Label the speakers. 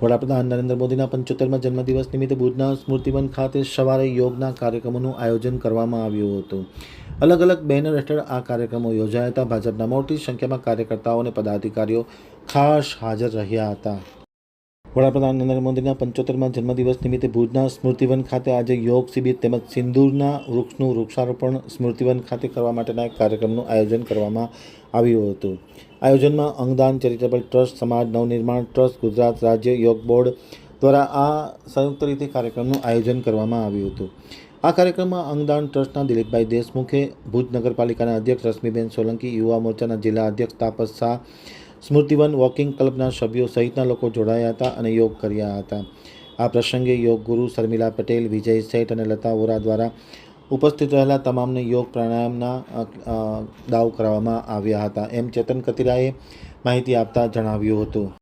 Speaker 1: વડાપ્રધાન નરેન્દ્ર મોદીના 75મા જન્મદિવસ નિમિત્તે ભુજના સ્મૃતિવન ખાતે સવારે યોગના કાર્યક્રમોનું આયોજન કરવામાં આવ્યું હતું. અલગ અલગ બેનર હેઠળ આ કાર્યક્રમો યોજાયા હતા. ભાજપના મોટી સંખ્યામાં કાર્યકર્તાઓ અને પદાધિકારીઓ ખાસ હાજર રહ્યા હતા. વડાપ્રધાન નરેન્દ્ર મોદીના 75મા જન્મદિવસ નિમિત્તે ભુજના સ્મૃતિવન ખાતે આજે યોગ શિબિર તેમજ સિંદૂરના વૃક્ષનું વૃક્ષારોપણ સ્મૃતિવન ખાતે કરવા માટેના એક કાર્યક્રમનું આયોજન કરવામાં આવ્યું હતું. આયોજનમાં અંગદાન ચેરિટેબલ ટ્રસ્ટ, સમાજ નવનિર્માણ ટ્રસ્ટ, ગુજરાત રાજ્ય યોગ બોર્ડ દ્વારા આ સંયુક્ત રીતે કાર્યક્રમનું આયોજન કરવામાં આવ્યું હતું. આ કાર્યક્રમમાં અંગદાન ટ્રસ્ટના દિલીપભાઈ દેશમુખે, ભુજ નગરપાલિકાના અધ્યક્ષ રશ્મિબેન સોલંકી, યુવા મોરચાના જિલ્લા અધ્યક્ષ તાપસ શાહ, સ્મૃતિવન વોકિંગ ક્લબના સભ્યો સહિતના લોકો જોડાયા હતા અને યોગ કર્યા હતા. આ પ્રસંગે યોગ ગુરુ શર્મિલા પટેલ, વિજય શેઠ અને લતા વોરા દ્વારા ઉપસ્થિત રહેલા તમામને યોગ પ્રાણાયામના દાવ કરાવવામાં આવ્યા હતા એમ ચેતન કતિરાએ માહિતી આપતા જણાવ્યું હતું.